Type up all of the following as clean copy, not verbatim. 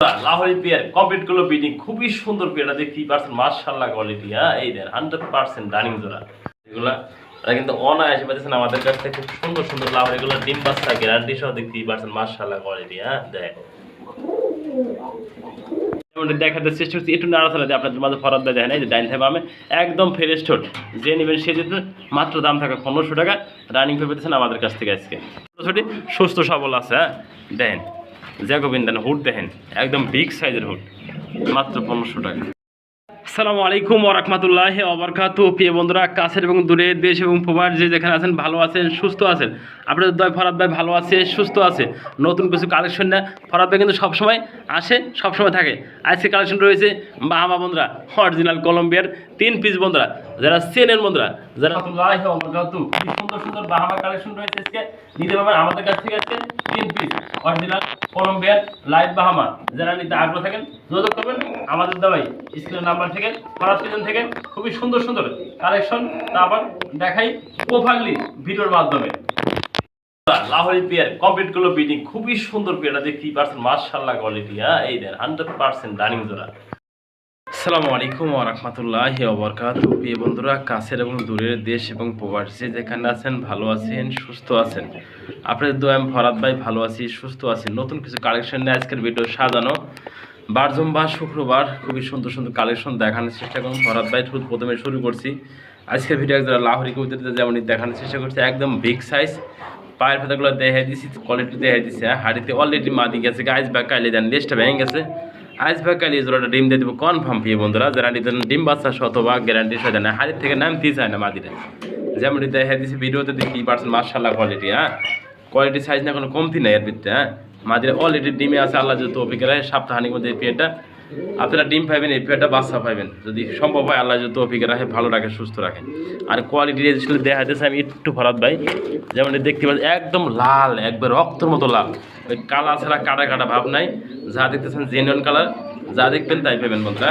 Lahori pair complete করলো bidding, খুবই সুন্দর পেয়ারটা দেখতেই পারছেন, মাশাআল্লাহ কোয়ালিটি। হ্যাঁ, এই দেন 100% রানিং জোড়া এগুলা। তারা কিন্তু অনায়াসে পাচ্ছেন আমাদের কাছ থেকে খুব সুন্দর সুন্দর লাহোরি এগুলো ডিম বাচ্চা গ্যারান্টি সহ দেখতেই পারছেন, মাশাআল্লাহ কোয়ালিটি। হ্যাঁ, দেখ দেখাতে চেষ্টা করছি একটু নাড়াচাড়া দিয়ে আপনাদের মাঝে ফরাদ ভাই দেখেন, এই যে ডাইন থেকে বামে একদম ফ্রেশ ঠোঁট, যে নেবেন সে যেতে মাত্র দাম থাকে 1500 টাকা। রানিং পেয়ে পেতেছেন আমাদের কাছ থেকে আজকে ছোটি সুস্থ সবল আছে। হ্যাঁ, দেখেন জ্যাকোবিন দেন, হুড দেখেন একদম বিগ সাইজের হুড, মাত্র 1500 টাকা। আসসালামু আলাইকুম ওয়া রাহমাতুল্লাহি ওয়া বারাকাতুহু। প্রিয় বন্ধুরা, কাছের এবং দূরে, দেশ এবং প্রবাস যে যেখানে আছেন, ভালো আছেন, সুস্থ আছেন। আপনাদের দয় ফরাদ ভাই ভালো আছে, সুস্থ আছে। নতুন কিছু কালেকশন না, ফরাদ ভাই কিন্তু সবসময় আসে, সবসময় থাকে। আজকে কালেকশন রয়েছে বাহামা বন্ধুরা, অরিজিনাল কলম্বিয়ার 3 পিস বন্ধুরা, যারা চেনেন বন্ধুরা, যারা রাহমাতুল্লাহি ওয়া বারাকাতুহু। কি সুন্দর সুন্দর বাহামা কালেকশন রয়েছে আজকে, নিতে পারবেন আমাদের কাছ থেকে আজকে 3 পিস অরিজিনাল কলম্বিয়ার লাইট বাহামা। যারা নিতে আগ্রহ থাকেন যোগাযোগ করবেন আমাদের দেওয়াই স্ক্রিনের নাম্বার থেকে, ফরাদ পিজন থেকে। খুবই সুন্দর সুন্দর কালেকশন, তারপর দেখাই প্রোফাইলি ভিডিওর মাধ্যমে। লাহোরি পেয়ার কমপ্লিট করলো বিডিং, খুবই সুন্দর পেয়ারটা দেখতেই পারছেন, মাশাআল্লাহ কোয়ালিটি। হ্যাঁ, এই দেন 100% রানিং জোড়া। আসসালামু আলাইকুম ওয়া রাহমাতুল্লাহি ওয়া বারাকাতুহু। প্রিয় বন্ধুরা, কাছের এবং দূরের, দেশ এবং প্রবাসী যেখানে আছেন, ভালো আছেন, সুস্থ আছেন। আপনাদের দোয়া আমি ফরাদ ভাই ভালো আছি, সুস্থ আছি। নতুন কিছু কালেকশন নিয়ে আজকের ভিডিও সাজানো। বারজুমবার শুক্রবার খুবই সুন্দর সুন্দর কালেকশন দেখানোর চেষ্টা করুন। ফরাদ ভাই প্রথমে শুরু করছি আজকের ভিডিও যারা লাহোরি কবিতাতে যেমন দেখানোর চেষ্টা করছি, একদম বিগ সাইজ। পায়ের পাতাগুলো দেখাই দিচ্ছি, কোয়ালিটি দেখাই দিচ্ছি। হ্যাঁ, হাড়িতে অলরেডি মাদি গেছে, আইস ব্যাগ কাইলে দেন, লেজটা ভেঙে গেছে। আইস ব্যাগ কাইলে জোড়াটা ডিম দিয়ে দেবো কনফার্ম। প্রিয় বন্ধুরা, যারা নিতেন ডিম বাচ্চা শতভাগ গ্যারান্টির সাথে না, হাড়ির থেকে নামতেই চায় না মাদিটা। যেমন দেখাই দিচ্ছি ভিডিওতে, দেখতেই পারছেন, মাশাআল্লাহ কোয়ালিটি। হ্যাঁ, কোয়ালিটি সাইজ না, কোনো কমতি নাই এর ভিতরে। হ্যাঁ, মাদিরা অলরেডি ডিমে আছে, আল্লাহ যদি তৌফিক রাখে সপ্তাহানির মধ্যে এই পেয়ারটা আপনারা ডিম পাইবেন, এই পেয়ারটা বাচ্চা পাইবেন যদি সম্ভব হয়, আল্লাহ যদি তৌফিক রাখে, ভালো রাখে, সুস্থ রাখে। আর কোয়ালিটি দেখাইতেছে আমি একটু ফরাদ ভাই, যেমন দেখতে পাচ্ছি একদম লাল, একবার রক্তের মতো লাল, ওই কালা ছাড়া কাটা কাটা ভাব নাই। যা দেখতেছেন জেনুইন কালার, যা দেখবেন তাই পাবেন বন্ধুরা।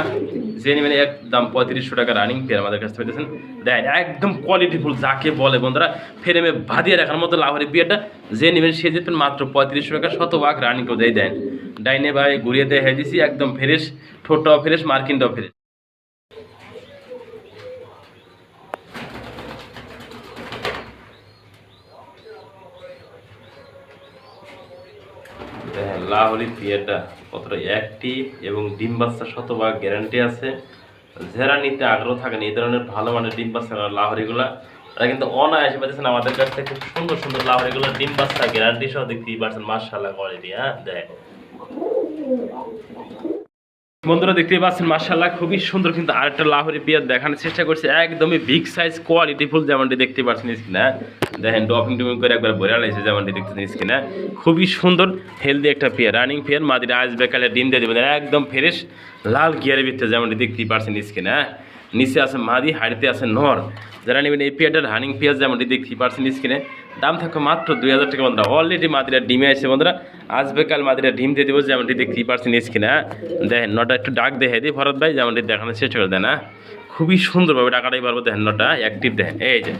জেনুইন একদম 3500 টাকা রানিং পেয়ার আমাদের কাছে পেতেছেন। দেন একদম কোয়ালিটিফুল, যাকে বলে বন্ধুরা ফ্রেমে ভাদিয়ে রাখার মতো লাহোরি পেয়ারটা, যে নেবেন সে যেতেন মাত্র 3500 টাকা, শতভাগ রানিং করে দেয়। দেন ডাইনে ভাই ঘুরিয়ে দেখে দিছি, একদম ফ্রেশ, ঠোঁটটাও ফ্রেশ, মার্কিনটাও ফ্রেশ। লাহোরি পেয়ারটা কতটা অ্যাক্টিভ এবং ডিম বাচ্চা শতভাগ গ্যারান্টি আছে। যারা নিতে আগ্রহ থাকেন এই ধরনের ভালো মানের ডিম বাচ্চা লাহোরিগুলা, তারা কিন্তু অনায়াসে পাচ্ছেন আমাদের কাছ থেকে খুব সুন্দর সুন্দর লাহোরিগুলো ডিম বাচ্চা গ্যারান্টি সহ দেখতেই পারছেন, মাশাআল্লাহ কোয়ালিটি। হ্যাঁ, দেখ বন্ধুরা দেখতেই পাচ্ছেন, মাশাআল্লাহ খুবই সুন্দর। কিন্তু আরেকটা লাহোরি পেয়ার দেখানোর চেষ্টা করছে, একদমই বিগ সাইজ কোয়ালিটিফুল, যেমনটি দেখতে পাচ্ছেন স্ক্রিনে। দেখেন ডপিং টুপিং করে একবার ভরে লাইছে, যেমনটি দেখতেছেন স্ক্রিনে। খুবই সুন্দর হেলদি একটা পেয়ার, রানিং পেয়ার। মাদিরা আইস বেকালে ডিম দিয়ে দেবেন, একদম ফ্রেশ লাল গিয়ারের ভিতরে, যেমনটি দেখতেই পাচ্ছেন স্ক্রিনে। নিচে আছে মাদি, হাড়িতে আছে নর। যারা নেবেন এই পেয়ারটার রানিং পেয়ার, যেমনটি দেখতেই পাচ্ছেন স্ক্রিনে, দাম থাকবে মাত্র 2000 টাকা বন্ধুরা। অলরেডি মাদিরা ডিমে আছে বন্ধুরা, আসবে কাল মাদিরা ডিম দিয়ে দেবো, যেমনটি দেখতেই পাচ্ছেন স্ক্রিনে। দেখেন নটা একটু ডাক দেখে দিই ফরাদ ভাই, যেমনটি দেখানোর চেষ্টা করে দেন। খুবই সুন্দরভাবে ডাকাটাই পারবো। দেখেন নটা অ্যাক্টিভ, দেখেন এই যে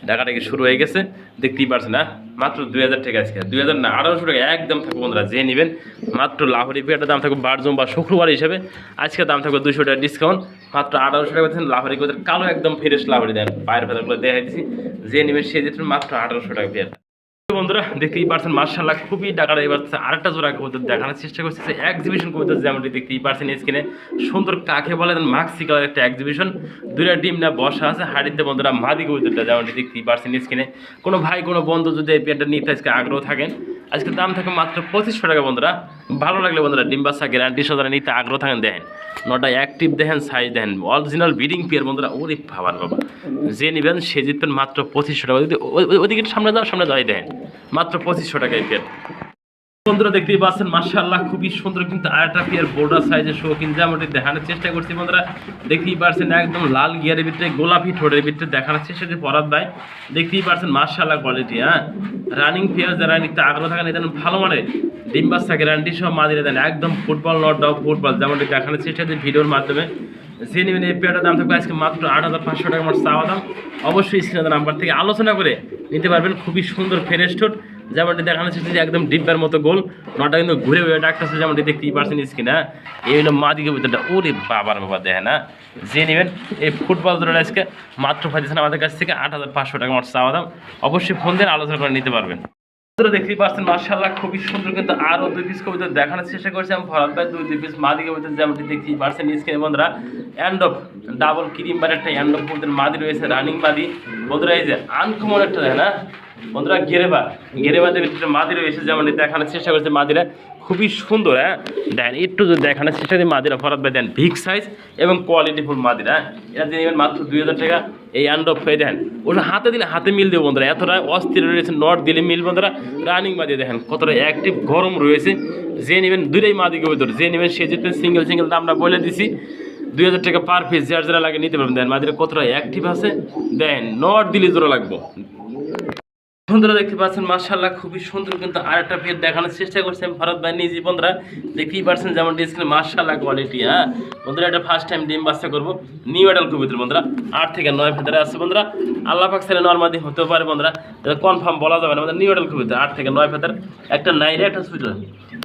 ডাকাটা কি শুরু হয়ে গেছে, দেখতেই পারছেন না। মাত্র 2000 টাকা আজকে, 2000 না 1800 টাকা একদম থাকবে বন্ধুরা। যে নেবেন মাত্র লাহোরি পেয়ারটার দাম থাকবে বারজুম বা শুক্রবার হিসাবে, আজকে দাম থাকবে 200 টাকা ডিসকাউন্ট, মাত্র 1800 টাকা পাচ্ছেন। লাহোরি কোথায় কালো একদম ফ্রেশ লাহোরি দেন, পায়ের ফেদারগুলো দেখা দিচ্ছি। যে নেবেন সে যেতেন মাত্র 1800 টাকা পেয়ার। বন্ধুরা দেখতেই পারছেন, মাশাআল্লাহ খুবই ডাকাটা। এবার আরেকটা জোড়া কবুতর দেখানোর চেষ্টা করছে, এক্সিবিশন কবুতর, যেমনটি দেখতেই পারছেন স্ক্রিনে। সুন্দর কাকে বলে মাক্সি কালার একটা এক্সিবিশন, দুইটা ডিম না বসা আছে হাড়িতে বন্ধুরা, মাদি কবুতরটা, যেমনটি দেখতেই পারছেন স্ক্রিনে। কোনো ভাই কোনো বন্ধু যদি এই পেয়ারটা নিতে আজকে আগ্রহ থাকেন, আজকে দাম থাকে মাত্র 2500 টাকা বন্ধুরা। ভালো লাগলে বন্ধুরা ডিম বাচ্চা গ্যারান্টি সহ যারা নিতে আগ্রহ থাকেন, দেখেন নটা অ্যাক্টিভ, দেখেন সাইজ, দেখেন অরিজিনাল ব্রিডিং পেয়ার বন্ধুরা। ওরে ভাবার বাবা, যে নেবেন সে জিতবেন মাত্র 2500 টাকা। ওইদিকে সামনে যাওয়াই দেখেন মাত্র 2500 টাকায় পেয়ার। বন্ধুরা দেখতেই পাচ্ছেন, মাশাআল্লাহ খুবই সুন্দর। কিন্তু আরেকটা পেয়ার বর্ডার সাইজের শো, কিন্তু যেমনটি দেখানোর চেষ্টা করছি বন্ধুরা, দেখতেই পাচ্ছেন একদম লাল গিয়ারের ভিতরে, গোলাপি ঠোঁটের ভিতরে দেখানোর চেষ্টা করছি ফরাদ ভাই। দেখতেই পাচ্ছেন মাশাআল্লাহ কোয়ালিটি। হ্যাঁ, রানিং পেয়ার, যারা নিতে আগ্রহ থাকেন এদের ভালো মানে ডিম বাচ্চা গ্যারান্টি সহ মাদিরা দেন, একদম ফুটবল নট ডগ ফুটবল, যেমনটি দেখানোর চেষ্টা করছি ভিডিওর মাধ্যমে। যে নেবেন এই পেয়ারটার দাম থাকবে আজকে মাত্র 8500 টাকা আমার চাওয়া দাম। অবশ্যই স্ক্রিনের নাম্বার থেকে আলোচনা করে নিতে পারবেন। খুবই সুন্দর ফ্রেশ ঠোঁট, যেমনটি দেখানো হচ্ছে একদম ডিব্বার মতো গোল, নটা কিন্তু ঘুরে ঘুরে ডাকতেছে যেমনটি দেখতেই পারছেন স্ক্রিনে। এই হলো মাদি কবুতরটা, ওরে বাবার বাবা দেখেন না, যে নেবেন এই ফুটবল জোড়াটা আজকে মাত্র পাইতেছেন আমাদের কাছ থেকে 8,500 টাকা আমার চাওয়া দাম। অবশ্যই ফোন দিয়ে আলোচনা করে নিতে পারবেন। দেখতেই পাচ্ছেন মাশাআল্লাহ খুবই সুন্দর, কিন্তু আরো 2 পিস কবুতর দেখানোর চেষ্টা করছি আমি ফরাদ ভাই। 2 পিস মাদি কবুতর যেমনটি দেখতেই পাচ্ছেন স্ক্রিনে বন্ধুরা, এন্ড অফ ডাবল ক্রিম বার একটা এন্ড অফ কবুতর মাদি রয়েছে, রানিং মাদি বন্ধুরা। এই যে আনকমন একটা দেখেন না বন্ধুরা, গেরেবাদের ভিতরে মাদি রয়েছে যেমনটি দেখানোর চেষ্টা করছে। মাদিরা খুবই সুন্দর, হ্যাঁ দেখেন একটু যদি দেখানোর চেষ্টা করি। মাদিরা ফরাদ ভাই দেন বিগ সাইজ এবং কোয়ালিটিফুল মাদিরা, এটা দিয়ে নেবেন মাত্র 2,000 টাকা। এই অ্যান্ড অফ হয়ে দেখেন ওটা হাতে দিলে হাতে মিল দেবো বন্ধুরা, এতটা অস্থির রয়েছে, নট দিলে মিল বন্ধুরা। রানিং মাদি দেখেন কতটা অ্যাক্টিভ গরম রয়েছে। যে নেবেন দুইটাই মাদি কবুতর, যে নেবেন সে যেতে সিঙ্গেল দামটা বলে দিছি 2,000 টাকা পার পিস, যার যারা লাগে নিতে পারবেন। দেন মাদিরা কতটা অ্যাক্টিভ আছে, দেন নট দিলে জোড়া লাগবো। বন্ধুরা দেখতে পাচ্ছেন মাশাআল্লাহ খুবই সুন্দর, কিন্তু আরেকটা পেট দেখানোর চেষ্টা করছি আমি ফরাদ ভাই নিজে বন্ধুরা। দেখতেই পাচ্ছেন যেমন ডিসপ্লে মাশাআল্লাহ কোয়ালিটি, হ্যাঁ বন্ধুরা এটা ফার্স্ট টাইম ডিম বাচ্চা করবো। নিউ অ্যাডাল্ট কবুতর বন্ধুরা, 8 থেকে 9 ফেদারে আছে বন্ধুরা। আল্লাহ পাক ছেলে নরমাদি হতেও পারে বন্ধুরা, এটা কনফার্ম বলা যাবে না। আমাদের নিউ অ্যাডাল্ট কবুতর 8 থেকে 9 ফেদার, একটা নাইরে একটা সুইটাল।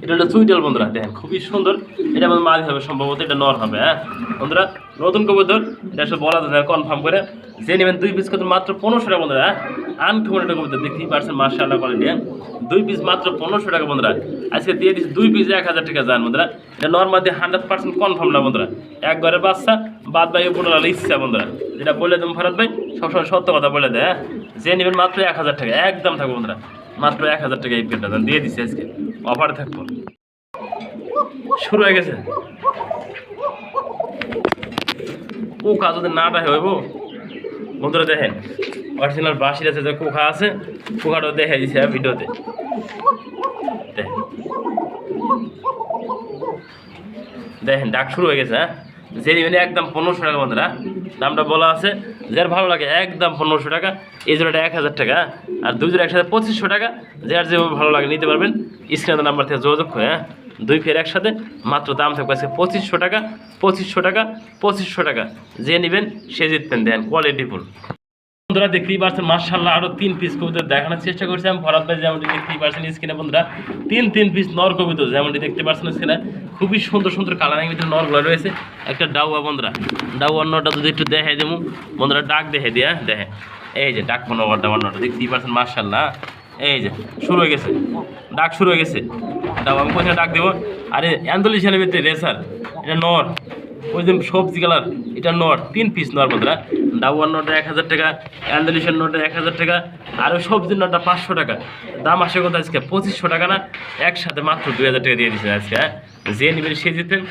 এটা হলো সুইটাল বন্ধুরা, দেখেন খুবই সুন্দর। এটা আমাদের মাঝে হবে সম্ভবত, এটা নর হবে। হ্যাঁ বন্ধুরা নতুন কবুতর, এটা আসলে বলা যাবে না কনফার্ম করে। যে নেবেন 2 পিস কত মাত্র 1500 টাকা বন্ধুরা। আনকমন একটা কবুতর দেখতেই পাচ্ছেন মাশাআল্লাহ কোয়ালিটি, 2 পিস মাত্র 1500 টাকা বন্ধুরা। আজকে দিয়ে দিচ্ছি 2 পিস 1000 টাকা যান বন্ধুরা। এটা নর্মালি 100% কনফার্ম না বন্ধুরা, একবারে বাচ্চা বাদ বাই উপরে ইচ্ছা বন্ধুরা। যেটা বলে দেবো ফরাদ ভাই সবসময় সত্য কথা বলে দেয়। যে নেবেন মাত্র 1000 টাকা একদম থাকবো বন্ধুরা, মাত্র 1000 টাকা এই পেটটা দিয়ে দিচ্ছি আজকে অফারে থাকবো। শুরু হয়ে গেছে কোকা, যদি নাটা হইব বন্ধুরা দেখেন অরিজিনাল বাসির আছে যে কোকা আছে, কোকাটাও দেখা দিচ্ছে ভিডিওতে। দেখেন ডাক শুরু হয়ে গেছে। হ্যাঁ যে নেবেন একদম 1500 টাকা বন্ধুরা, দামটা বলা আছে। যার ভালো লাগে একদম 1500 টাকা, এই জোড়াটা 1000 টাকা, আর 2 জোড়া একসাথে 2500 টাকা। যার যেভাবে ভালো লাগে নিতে পারবেন, স্ক্রিনের নাম্বার থেকে যোগাযোগ করে। হ্যাঁ 2 পেয়ার একসাথে মাত্র দাম থাকবে আজকে 2500 টাকা, 2500 টাকা, 2500 টাকা। যে নেবেন সে জিতবেন, দেন কোয়ালিটিফুল। বন্ধুরা দেখতেই পাচ্ছেন মাশাআল্লাহ আরো 3 পিস কবুতর দেখানোর চেষ্টা করছি আমি ফরাদ ভাই। যেমনটি দেখতেই পাচ্ছেন স্ক্রিনে বন্ধুরা, 3 পিস নর কবুতর যেমনটি দেখতে পাচ্ছেন স্ক্রিনে। খুবই সুন্দর সুন্দর কালারিং ভিতরে নরগুলো রয়েছে। একটা ডাউয়া বন্ধুরা, ডাউয়া নটা যদি একটু দেখাই দেবো বন্ধুরা, ডাক দেখে দিয়ে দেখে এই যে ডাক কোনো ডাউয়া নটা দেখতেই পাচ্ছেন মাশাআল্লাহ। এই যে শুরু হয়ে গেছে, ডাক শুরু হয়ে গেছে। ডাউয়া আমি কোথায় ডাক দেবো, আরে অ্যান্ডোলিশিয়ানের ভিতরে রেসার, এটা নর। ওই যে সবজি কালার, এটা নর, 3 পিস নর বন্ধুরা। ডাউয়ার নোটটা 1000 টাকা, অ্যান্ডালিশন নোটটা 1000 টাকা, আর ওই সবজির নোটটা 500 টাকা। দাম আসে কথা আজকে 2500 টাকা না, একসাথে মাত্র 2000 টাকা দিয়ে দিচ্ছেন আজকে। হ্যাঁ যে নেবেন সে জিতবেন,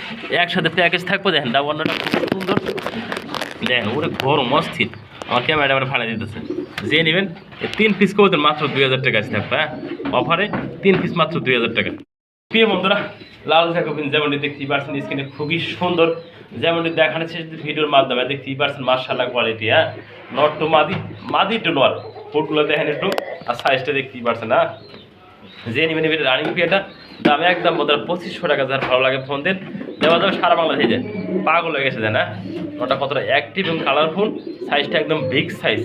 একসাথে প্যাকেজ থাকবো। দেখেন ডাউয়ার নোটটা খুব সুন্দর, দেখেন ওরে গরম অস্থির, আমার ক্যামেরাটা আমরা ফাড়া দিতেছে। যে নেবেন 3 পিস করবেন মাত্র 2000 টাকা আছে থাকবে। হ্যাঁ অফারে 3 পিস মাত্র 2000 টাকা। প্রিয় বন্ধুরা লাল জ্যাকোবিন যেমনটি দেখতেই পাচ্ছেন স্ক্রিনে খুবই সুন্দর, যেমনটি দেখানোচ্ছে ভিডিওর মাধ্যমে দেখতেই পাচ্ছেন মাশাআল্লাহ কোয়ালিটি। হ্যাঁ নট টু মাদি টু নট, ফুটগুলো দেখেন একটু, আর সাইজটা দেখতেই পাচ্ছেন। হ্যাঁ যে নেবেন নেবেন রানিং পিয়াটা, দাম একদম বন্ধুরা 2500 টাকা। যার ভালো লাগে ফোন দেন, দেওয়া যাবে সারা বাংলাদেশে। যে পাগল হয়ে গেছে দেন। হ্যাঁ ওটা কতটা অ্যাক্টিভ এবং কালারফুল, সাইজটা একদম বিগ সাইজ।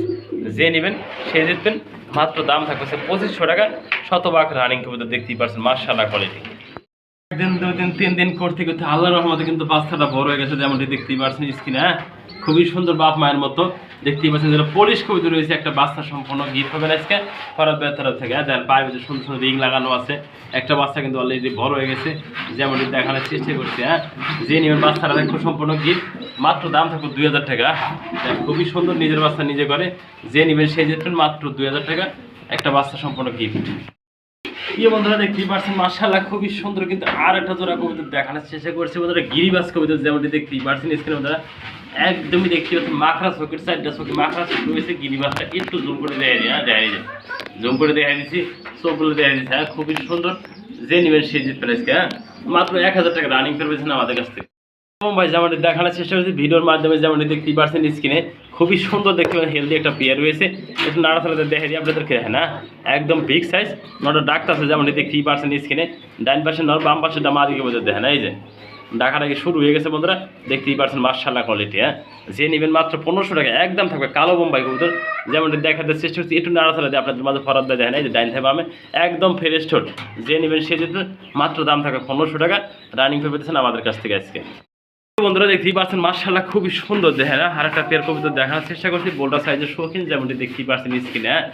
যে নেবেন সে জিতবেন, মাত্র দাম থাকবে 2500 টাকা। শতভাগ রানিং কবুতর দেখতেই পাচ্ছেন মাশাআল্লাহ কোয়ালিটি। একদিন 2 দিন 3 দিন করতে করতে আল্লাহর রহমতে কিন্তু বাচ্চাটা বড় হয়ে গেছে, যেমনটি দেখতেই পাচ্ছেন স্ক্রিনে। হ্যাঁ খুবই সুন্দর বাপ মায়ের মতো দেখতেই পাচ্ছেন। যেটা পলিশ কবুতর রয়েছে, একটা বাচ্চা সম্পূর্ণ গিফট হবে আজকে ফরাদ ভাইয়ের তরফ থেকে। হ্যাঁ পায়ের ভিতরে সুন্দর সুন্দর রিং লাগানো আছে। একটা বাচ্চা কিন্তু অলরেডি বড় হয়ে গেছে, যেমনটি দেখানোর চেষ্টা করছে। হ্যাঁ যে নেবেন বাচ্চাটা দেখো সম্পূর্ণ গিফট, মাত্র দাম থাকবে 2000 টাকা। খুবই সুন্দর, নিজের বাচ্চা নিজে করে। যে নেবেন সে জিতবেন, মাত্র 2000 টাকা, একটা বাচ্চা সম্পূর্ণ গিফট। প্রিয় বন্ধুরা দেখতেই পাচ্ছেন মাশাআল্লাহ খুবই সুন্দর, কিন্তু আর একটা জোড়া কবুতর দেখানোর চেষ্টা করছি বন্ধুরা, গিরিবাজ কবুতর যেমনটি দেখতেই পাচ্ছেন স্ক্রিনে বন্ধুরা। একদমই দেখতে পাচ্ছেন মাখরা চোখের সাইডটা চোখে মাখরা চোখ রয়েছে। গিরিবাজটা একটু জুম করে দেখাই দিই। হ্যাঁ দেখাই দিই, জুম করে দেখাই দিচ্ছি, চোখগুলো দেখাই দিচ্ছি। হ্যাঁ খুবই সুন্দর, যে নেবেন সে জিতবেন আজকে। হ্যাঁ মাত্র 1000 টাকা রানিং করবেছেন আমাদের কাছ থেকে। ভাই যেমনটি দেখানোর চেষ্টা করছি ভিডিওর মাধ্যমে, যেমনটি দেখতেই পাচ্ছেন স্ক্রিনে খুবই সুন্দর দেখতে পাচ্ছেন। হেলদি একটা পেয়ার রয়েছে, একটু নাড়াচাড়াতে দেখে দিই আপনাদেরকে। হ্যাঁ না একদম বিগ সাইজ, নটা ডাক্তার আছে যেমনটি দেখতেই পাচ্ছেন স্ক্রিনে। ডাইন পাশে নর, বাম পাশে মাদিকে বোঝা দেখেন। এই যে ডাকাডাকি শুরু হয়ে গেছে বন্ধুরা, দেখতেই পাচ্ছেন মাশাআল্লাহ কোয়ালিটি। হ্যাঁ, যে নেবেন মাত্র 1500 টাকা একদম থাকবে কালো বোম্বাই কবুতর, যেমনটি দেখাতে চেষ্টা করছি একটু নাড়াচাড়া দিয়ে আপনাদের মাঝে ফরাদ ভাই দেখেন, এই যে ডাইন থেকে বামে একদম ফ্রেশ ঠোঁট, যে নেবেন সে যেতে মাত্র দাম থাকবে 1500 টাকা, রানিং পেয়েছেন আমাদের কাছ থেকে আজকে। বন্ধুরা দেখতেই পাচ্ছেন মাশাআল্লাহ খুবই সুন্দর দেখেন, আর একটা পেয়ার কবুতর দেখানোর চেষ্টা করছি বোল্ডার সাইজের শৌখিন, যেমনটি দেখতেই পাচ্ছেন স্ক্রিনে। হ্যাঁ,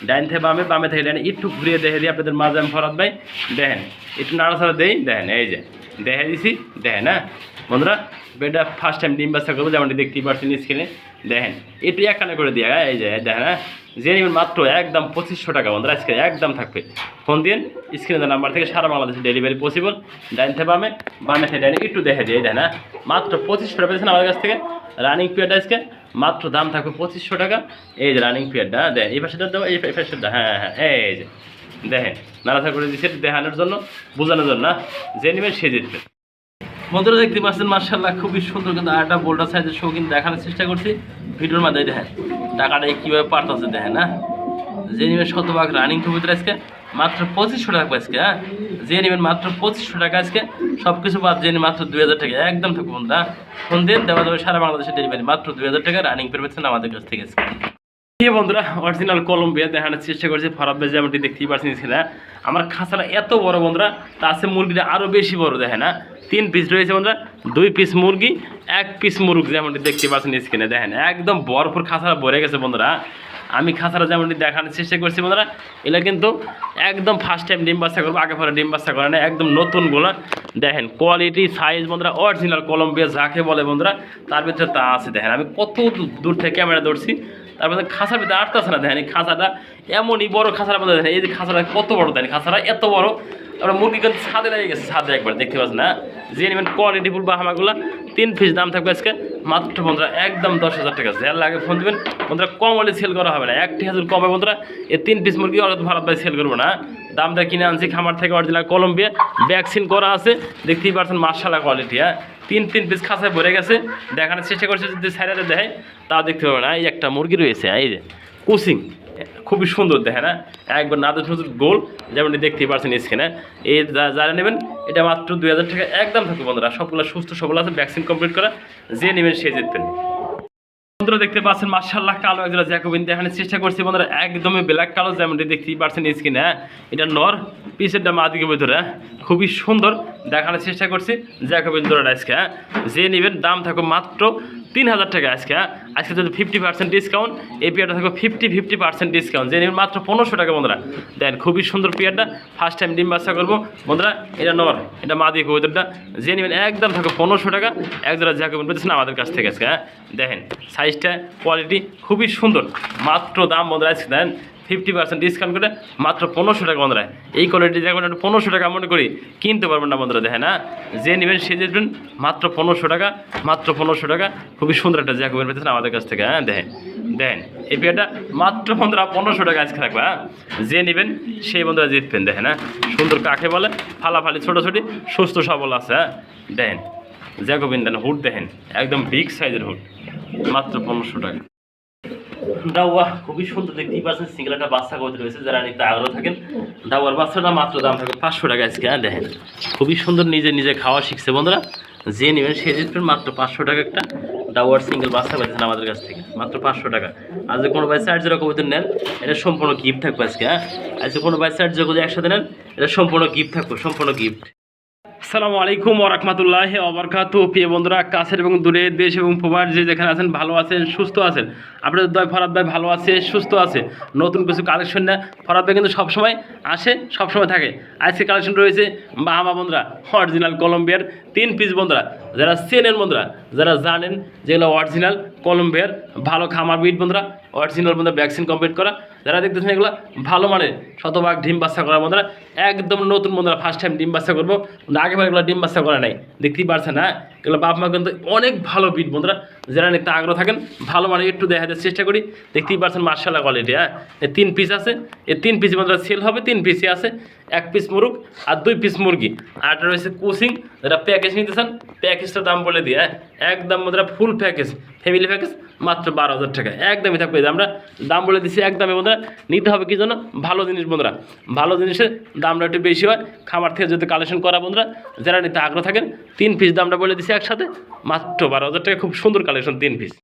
ডাইন থেকে বামে, বামে থেকে ডাইনে একটু ঘুরিয়ে দেখে দিই আপনাদের মাঝে আমি ফরাদ ভাই দেখেন, একটু নাড়াচাড়া দেই দেখেন, এই যে দেখে দিছি দেখেন। হ্যাঁ বন্ধুরা, বেটা ফার্স্ট টাইম ডিম বাচ্চা করবো, যেমনটি দেখতেই পাচ্ছেন স্ক্রিনে দেখেন, একটু একখানে করে দিয়ে। হ্যাঁ এই যে দেখেন, হ্যাঁ যে নেবেন মাত্র একদম 2500 টাকা বন্ধুরা আজকে একদম থাকবে। ফোন দিন স্ক্রিনের নাম্বার থেকে সারা বাংলাদেশে ডেলিভারি পসিবল। ডাইন থেকে বামে, বামে থেকে ডাইনে একটু দেখে দিয়ে দেন। হ্যাঁ মাত্র 2500 টাকা পেয়েছেন আমাদের কাছ থেকে। রানিং পিরিয়ড আজকে মাত্র দাম থাকবে 2500 টাকা। এই যে রানিং পিরিয়ডটা দেন, এই পাশেটা দেবো, এই পাশেটা। হ্যাঁ হ্যাঁ এই যে দেখেন, নাড়াচাড়া করে দিচ্ছে দেখানোর জন্য, বোঝানোর জন্য না, যে নেবেন সে জিতবে। বন্ধুরা দেখতে পাচ্ছেন মাশাআল্লাহ খুবই সুন্দর, কিন্তু আরেকটা বোল্ডার সাইজের শৌখিন দেখানোর চেষ্টা করছি ভিডিওর মাধ্যমে। দেখেন টাকাটা কীভাবে পাঠাচ্ছে দেখেন। না যে নেবেন শতভাগ রানিং কবুতর আজকে মাত্র 2500 টাকা আজকে। হ্যাঁ যে নেবেন মাত্র 2500 টাকা আজকে, সব কিছু বাদ জেনে মাত্র 2000 টাকা একদম থাকবে বন্ধুরা। ফোন দিন দেওয়া যাবে সারা বাংলাদেশে ডেলিভারি, মাত্র 2000 টাকা রানিং পেয়েছেন আমাদের কাছ থেকে আজকে। বন্ধুরা অরিজিনাল কলম্বিয়া দেখানোর চেষ্টা করছি ফরাদ ভাই, যেমনটি দেখতেই পাচ্ছেন না। আমার খাঁচাটা এত বড় বন্ধুরা, তা আছে মুরগিটা আরও বেশি বড় দেখেন। না 3 পিস রয়েছে বন্ধুরা, 2 পিস মুরগি 1 পিস মুরগ, যেমনটি দেখতে পাচ্ছেন স্ক্রিনে দেখেন, একদম ভরপুর খাঁচাটা ভরে গেছে বন্ধুরা। আমি খাঁচাটা যেমনটি দেখানোর চেষ্টা করছি বন্ধুরা, এগুলো কিন্তু একদম ফার্স্ট টাইম ডিম বাচ্চা করবো, আগে পরে ডিম বাচ্চা করে না, একদম নতুনগুলো দেখেন। কোয়ালিটি সাইজ বন্ধুরা অরিজিনাল কলম্বিয়া যাকে বলে বন্ধুরা, তার ভিতরে তা আছে দেখেন। আমি কত দূর থেকে ক্যামেরা ধরছি, তারপরে খাঁচার ভিতরে আটকাছে না দেখেন। এই খাঁচাটা এমনই বড়, খাঁচার মধ্যে দেখেন এই যে খাঁচাটা কত বড় দেখেন, খাঁচাটা এত বড়। তারপরে মুরগি কিন্তু ছাদে লেগে গেছে, ছাদে একবার দেখতে পাচ্ছেন না। যে নেবেন কোয়ালিটি ফুল বা হামাগুলো 3 পিস দাম থাকবে আজকে মাত্র বন্ধুরা একদম 10,000 টাকা। যার লাগে ফোন দেবেন বন্ধুরা, কম হলে সেল করা হবে না, 1,000 কমে বন্ধুরা। এই 3 পিস মুরগি ভারত ভাই সেল করবো না, দামটা কিনে আনছি খামার থেকে অরিজিনাল কলম্বিয়া, ভ্যাকসিন করা আছে, দেখতেই পাচ্ছেন মাশাআল্লাহ কোয়ালিটি। হ্যাঁ 3 পিস খাঁচায় ভরে গেছে, দেখানোর চেষ্টা করছে, যদি সাইডে দেখায় তাও দেখতে পাবে না। এই একটা মুরগি রয়েছে, এই যে কুচিং খুবই সুন্দর দেখেন। হ্যাঁ একবার নাদুর সুন্দর গোল, যেমনটি দেখতেই পাচ্ছেন স্ক্রিনে। এই যারা নেবেন এটা মাত্র 2000 টাকা একদম থাকবে বন্ধুরা, সবগুলো সুস্থ সবল আছে, ভ্যাকসিন কমপ্লিট করা, যে নেবেন সে জিতবেন। বন্ধুরা দেখতে পাচ্ছেন মাশাআল্লাহ কালো একজোড়া জ্যাকোবিন দেখানোর চেষ্টা করছি বন্ধুরা, একদমই ব্ল্যাক কালো, যেমনটি দেখতেই পাচ্ছেন স্ক্রিনে। হ্যাঁ এটা নর, পিসেরটা মাদিকে ভিতরে খুবই সুন্দর দেখানোর চেষ্টা করছি জ্যাকোবিন জোড়াটা আজকে। হ্যাঁ যে নেবেন দাম থাকবে মাত্র 3000 টাকা আজকে। হ্যাঁ আজকে যদি 50% ডিসকাউন্ট, এই পেয়ারটা থাকবে 50% ডিসকাউন্ট, যে নেবেন মাত্র 1500 টাকা বন্ধুরা। দেন খুবই সুন্দর পেয়ারটা, ফার্স্ট টাইম ডিম বাচ্চা করবো বন্ধুরা, এটা নর, এটা মাদিকে ভিতরটা, যে নেবেন একদম থাকবে 1500 টাকা। একজোড়া জ্যাকোবিন পেয়েছেন আমাদের কাছ থেকে আজকে। হ্যাঁ দেখেন সাইজটা কোয়ালিটি খুবই সুন্দর, মাত্র দাম বন্ধুরা আজকে দেন 50% ডিসকাউন্ট করে মাত্র 1500 টাকা বন্ধুরা। এই কোয়ালিটি যখন 1500 টাকা মনে করি কিনতে পারবেন না বন্ধুরা। দেখেন না যে নেবেন সে জিতবেন, মাত্র 1500 টাকা, মাত্র 1500 টাকা। খুবই সুন্দর একটা জ্যাকোবিন পেয়েছেন আমাদের কাছ থেকে। হ্যাঁ দেখেন দেখেন এই পেয়ারটা মাত্র বন্ধুরা 1500 টাকা আজকে থাকবে। হ্যাঁ যে নেবেন সেই বন্ধুরা জিতবেন। দেখেন হ্যাঁ সুন্দর কাকে বলে, ফালাফালি ছোটোছোটি সুস্থ সবল আছে। হ্যাঁ দেখেন জ্যাকোবিন দেন, হুড দেখেন একদম বিগ সাইজের হুড, মাত্র 1500 টাকা। ডাউয়া খুবই সুন্দর দেখতেই পাচ্ছেন, সিঙ্গেল একটা বাচ্চা করতে রয়েছে, যারা নিতে আগ্রহ থাকেন ডাউয়ার বাচ্চাটা মাত্র দাম থাকবে 500 টাকা আজকে। হ্যাঁ দেখেন খুবই সুন্দর, নিজে নিজে খাওয়া শিখছে বন্ধুরা, যে নেবেন সে জিতবেন, মাত্র 500 টাকা একটা ডাউয়ার সিঙ্গেল বাচ্চা পাচ্ছেন আমাদের কাছ থেকে মাত্র 500 টাকা। আর যে কোনো ভাই 4 জোড়া কবুতর নেন এটা সম্পূর্ণ গিফট থাকবে আজকে। হ্যাঁ আর যে কোনো ভাই 4 জোড়া যদি একসাথে নেন এটা সম্পূর্ণ গিফট থাকবে, সম্পূর্ণ গিফট। আসসালামু আলাইকুম ওয়া রাহমাতুল্লাহি ওয়া বারাকাতুহু। প্রিয় বন্ধুরা কাছের এবং দূরে, দেশ এবং প্রবাস যে যেখানে আছেন ভালো আছেন সুস্থ আছেন, আপনাদের দয় ফরাদ ভাই ভালো আছে সুস্থ আছে। নতুন কিছু কালেকশন না, ফরাদ ভাই কিন্তু সবসময় আসে, সবসময় থাকে। আজকে কালেকশন রয়েছে বাহামা বন্ধুরা, অরিজিনাল কলম্বিয়ার 3 পিস বন্ধুরা, যারা চেনেন বন্ধুরা, যারা জানেন যেগুলো অরিজিনাল কলম্বিয়ার ভালো খামার বিট বন্ধুরা, অরিজিনাল বন্ধুরা ভ্যাকসিন কমপ্লিট করা, যারা দেখতেছেন এগুলো ভালো মানে শতভাগ ডিম বাচ্চা করা বন্ধুরা, একদম নতুন বন্ধুরা, ফার্স্ট টাইম ডিম বাচ্চা করবো, আগেবার এগুলো ডিম বাচ্চা করা নাই, দেখতেই পারছেন। হ্যাঁ এগুলো বাপ মা কিন্তু অনেক ভালো বিট বন্ধুরা, যারা নিতে আগ্রহ থাকেন ভালো মানে একটু দেখাতে চেষ্টা করি, দেখতেই পারছেন মাশাআল্লাহ কোয়ালিটি। হ্যাঁ এই 3 পিস আছে, এই 3 পিস বন্ধুরা সেল হবে, 3 পিসই আছে, 1 পিস মুরগ আর 2 পিস মুরগি, আর একটা রয়েছে কোচিং, যারা প্যাকেজ নিতে চান প্যাকেজটার দাম বলে দিই, হ্যাঁ একদম বন্ধুরা ফুল প্যাকেজ ফ্যামিলি প্যাকেজ মাত্র 12,000 টাকা একদমই থাকবে। আমরা দাম বলে দিচ্ছি একদমই বন্ধুরা। নিতে হবে কি জন্য? ভালো জিনিস বন্ধুরা, ভালো জিনিসের দামটা একটু বেশি হয়। খামার থেকে যদি কালেকশন করা বন্ধুরা, যারা নিতে আগ্রহ থাকেন 3 পিস দামটা বলে দিচ্ছি একসাথে মাত্র 12,000 টাকা। খুব সুন্দর কালেকশন 3 পিস।